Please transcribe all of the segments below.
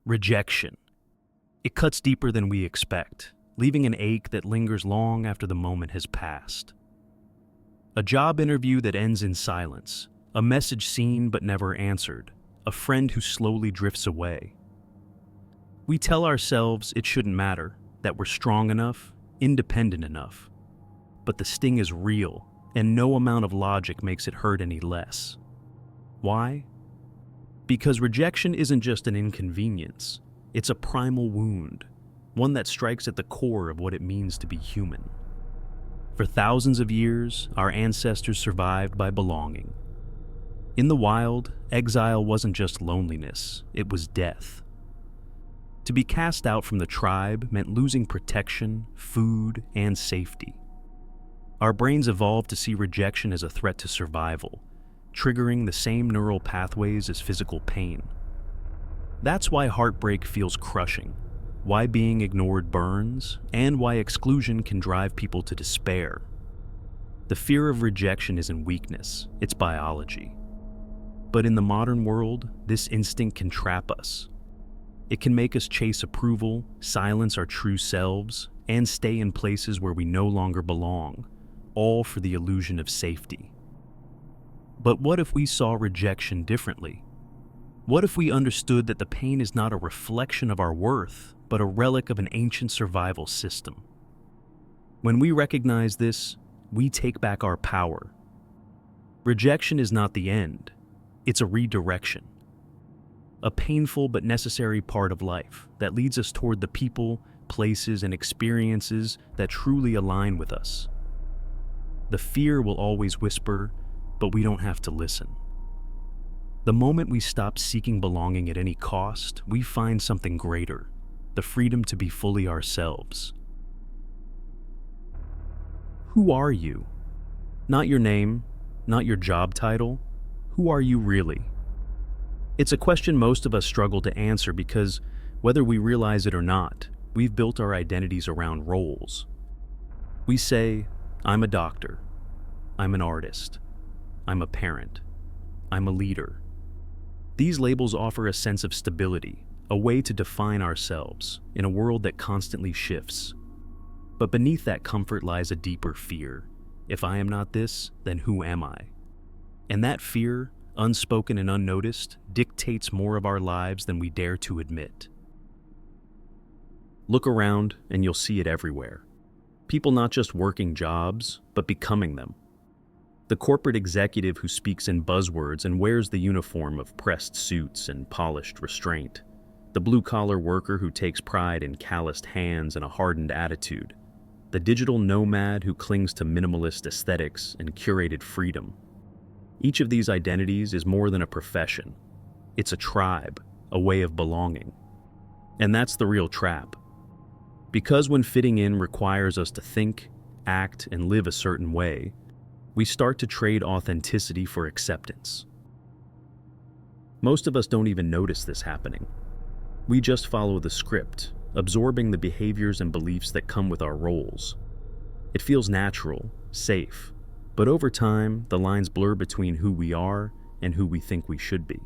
Rejection. It cuts deeper than we expect, leaving an ache that lingers long after the moment has passed. A job interview that ends in silence, a message seen but never answered, a friend who slowly drifts away. We tell ourselves it shouldn't matter, that we're strong enough, independent enough. But the sting is real, and no amount of logic makes it hurt any less. Why? Because rejection isn't just an inconvenience, it's a primal wound, one that strikes at the core of what it means to be human. For thousands of years, our ancestors survived by belonging. In the wild, exile wasn't just loneliness, it was death. To be cast out from the tribe meant losing protection, food, and safety. Our brains evolved to see rejection as a threat to survival, triggering the same neural pathways as physical pain. That's why heartbreak feels crushing, why being ignored burns, and why exclusion can drive people to despair. The fear of rejection isn't weakness, it's biology. But in the modern world, this instinct can trap us. It can make us chase approval, silence our true selves, and stay in places where we no longer belong, all for the illusion of safety. But what if we saw rejection differently? What if we understood that the pain is not a reflection of our worth, but a relic of an ancient survival system? When we recognize this, we take back our power. Rejection is not the end, it's a redirection. A painful but necessary part of life that leads us toward the people, places, and experiences that truly align with us. The fear will always whisper, but we don't have to listen. The moment we stop seeking belonging at any cost, we find something greater, the freedom to be fully ourselves. Who are you? Not your name, not your job title. Who are you really? It's a question most of us struggle to answer because, whether we realize it or not, we've built our identities around roles. We say, I'm a doctor, I'm an artist, I'm a parent, I'm a leader. These labels offer a sense of stability, a way to define ourselves in a world that constantly shifts. But beneath that comfort lies a deeper fear. If I am not this, then who am I? And that fear, unspoken and unnoticed, dictates more of our lives than we dare to admit. Look around and you'll see it everywhere. People not just working jobs, but becoming them. The corporate executive who speaks in buzzwords and wears the uniform of pressed suits and polished restraint. The blue-collar worker who takes pride in calloused hands and a hardened attitude. The digital nomad who clings to minimalist aesthetics and curated freedom. Each of these identities is more than a profession. It's a tribe, a way of belonging. And that's the real trap. Because when fitting in requires us to think, act, and live a certain way, we start to trade authenticity for acceptance. Most of us don't even notice this happening. We just follow the script, absorbing the behaviors and beliefs that come with our roles. It feels natural, safe, but over time, the lines blur between who we are and who we think we should be.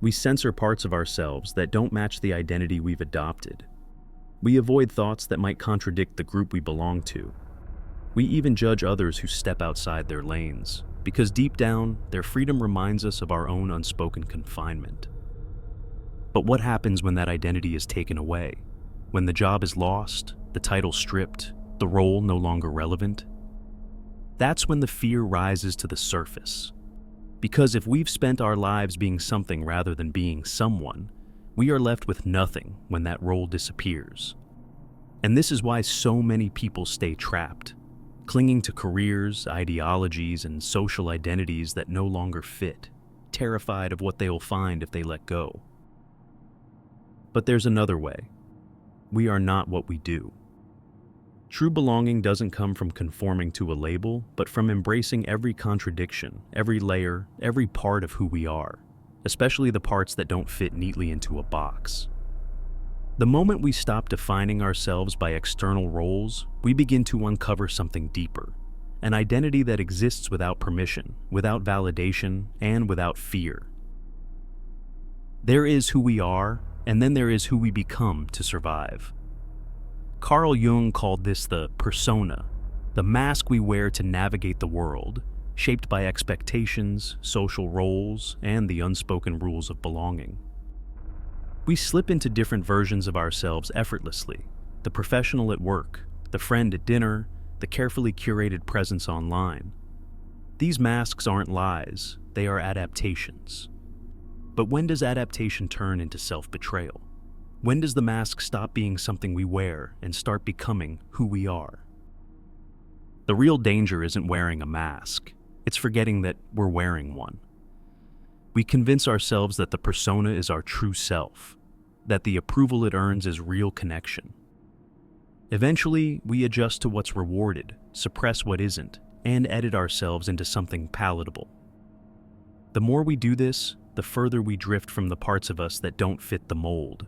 We censor parts of ourselves that don't match the identity we've adopted. We avoid thoughts that might contradict the group we belong to. We even judge others who step outside their lanes, because deep down, their freedom reminds us of our own unspoken confinement. But what happens when that identity is taken away? When the job is lost, the title stripped, the role no longer relevant? That's when the fear rises to the surface. Because if we've spent our lives being something rather than being someone, we are left with nothing when that role disappears. And this is why so many people stay trapped, clinging to careers, ideologies, and social identities that no longer fit, terrified of what they will find if they let go. But there's another way. We are not what we do. True belonging doesn't come from conforming to a label, but from embracing every contradiction, every layer, every part of who we are, especially the parts that don't fit neatly into a box. The moment we stop defining ourselves by external roles, we begin to uncover something deeper, an identity that exists without permission, without validation, and without fear. There is who we are, And then there is who we become to survive. Carl Jung called this the persona, the mask we wear to navigate the world, shaped by expectations, social roles, and the unspoken rules of belonging. We slip into different versions of ourselves effortlessly: the professional at work, the friend at dinner, the carefully curated presence online. These masks aren't lies, they are adaptations. But when does adaptation turn into self-betrayal? When does the mask stop being something we wear and start becoming who we are? The real danger isn't wearing a mask, it's forgetting that we're wearing one. We convince ourselves that the persona is our true self, that the approval it earns is real connection. Eventually, we adjust to what's rewarded, suppress what isn't, and edit ourselves into something palatable. The more we do this, the further we drift from the parts of us that don't fit the mold.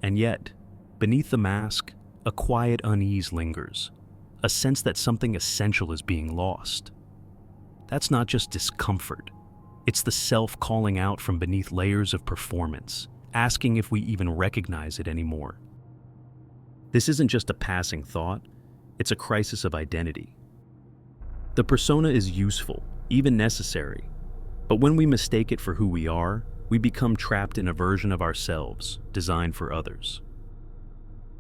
And yet, beneath the mask, a quiet unease lingers, a sense that something essential is being lost. That's not just discomfort. It's the self calling out from beneath layers of performance, asking if we even recognize it anymore. This isn't just a passing thought, it's a crisis of identity. The persona is useful, even necessary, but when we mistake it for who we are, we become trapped in a version of ourselves designed for others.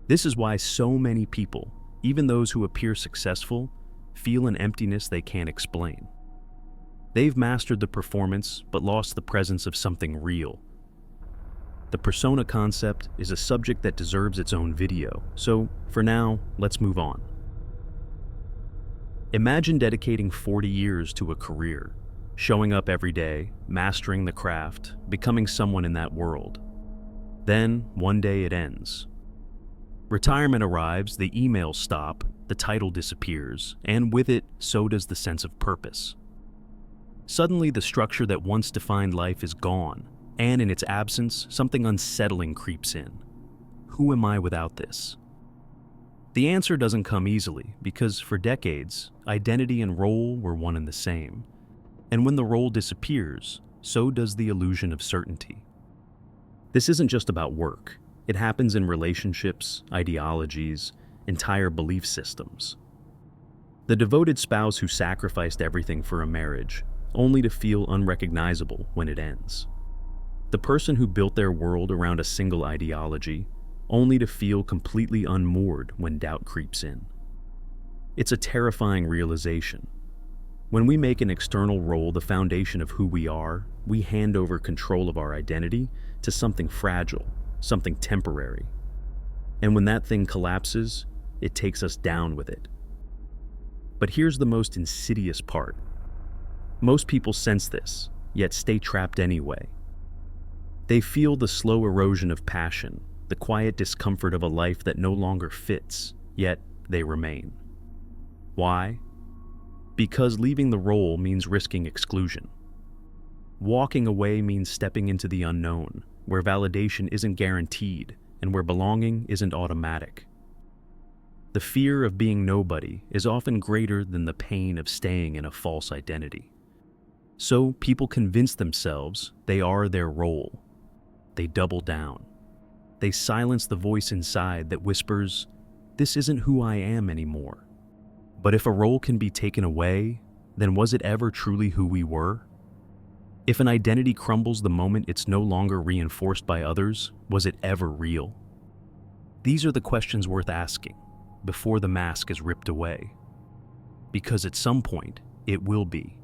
This is why so many people, even those who appear successful, feel an emptiness they can't explain. They've mastered the performance but lost the presence of something real. The persona concept is a subject that deserves its own video, so for now, let's move on. Imagine dedicating 40 years to a career, showing up every day, mastering the craft, becoming someone in that world. Then, one day it ends. Retirement arrives, the emails stop, the title disappears, and with it, so does the sense of purpose. Suddenly, the structure that once defined life is gone, and in its absence, something unsettling creeps in. Who am I without this? The answer doesn't come easily, because for decades, identity and role were one and the same. And when the role disappears, so does the illusion of certainty. This isn't just about work. It happens in relationships, ideologies, entire belief systems. The devoted spouse who sacrificed everything for a marriage, only to feel unrecognizable when it ends. The person who built their world around a single ideology, only to feel completely unmoored when doubt creeps in. It's a terrifying realization. When we make an external role the foundation of who we are, we hand over control of our identity to something fragile, something temporary. And when that thing collapses, it takes us down with it. But here's the most insidious part. Most people sense this, yet stay trapped anyway. They feel the slow erosion of passion, the quiet discomfort of a life that no longer fits, yet they remain. Why? Because leaving the role means risking exclusion. Walking away means stepping into the unknown, where validation isn't guaranteed and where belonging isn't automatic. The fear of being nobody is often greater than the pain of staying in a false identity. So people convince themselves they are their role. They double down. They silence the voice inside that whispers, "This isn't who I am anymore." But if a role can be taken away, then was it ever truly who we were? If an identity crumbles the moment it's no longer reinforced by others, was it ever real? These are the questions worth asking before the mask is ripped away. Because at some point, it will be.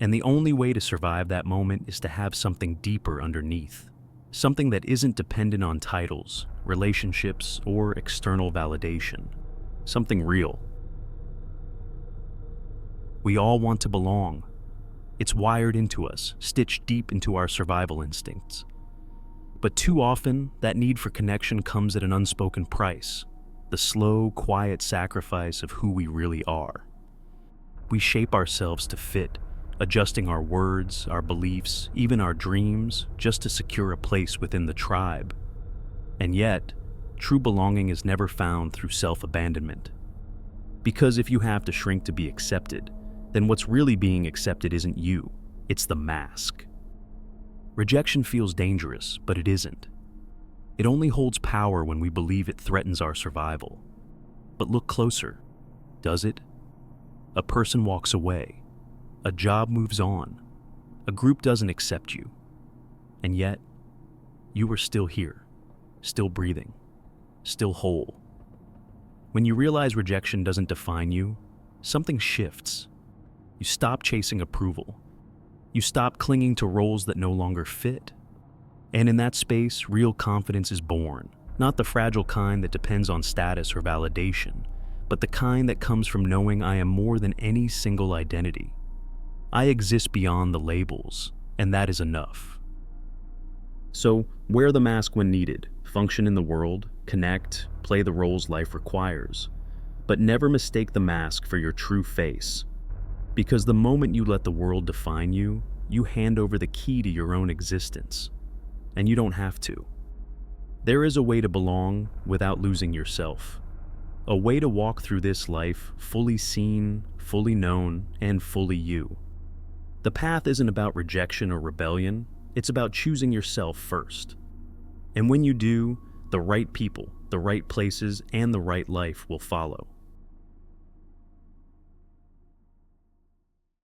And the only way to survive that moment is to have something deeper underneath, something that isn't dependent on titles, relationships, or external validation, something real. We all want to belong. It's wired into us, stitched deep into our survival instincts. But too often, that need for connection comes at an unspoken price, the slow, quiet sacrifice of who we really are. We shape ourselves to fit, adjusting our words, our beliefs, even our dreams, just to secure a place within the tribe. And yet, true belonging is never found through self-abandonment. Because if you have to shrink to be accepted, then what's really being accepted isn't you, it's the mask. Rejection feels dangerous, but it isn't. It only holds power when we believe it threatens our survival. But look closer. Does it? A person walks away. A job moves on. A group doesn't accept you. And yet, you are still here, still breathing, still whole. When you realize rejection doesn't define you, something shifts. You stop chasing approval. You stop clinging to roles that no longer fit. And in that space, real confidence is born, not the fragile kind that depends on status or validation, but the kind that comes from knowing I am more than any single identity. I exist beyond the labels, and that is enough. So, wear the mask when needed, function in the world, connect, play the roles life requires. But never mistake the mask for your true face. Because the moment you let the world define you, you hand over the key to your own existence. And you don't have to. There is a way to belong without losing yourself. A way to walk through this life fully seen, fully known, and fully you. The path isn't about rejection or rebellion, it's about choosing yourself first. And when you do, the right people, the right places, and the right life will follow.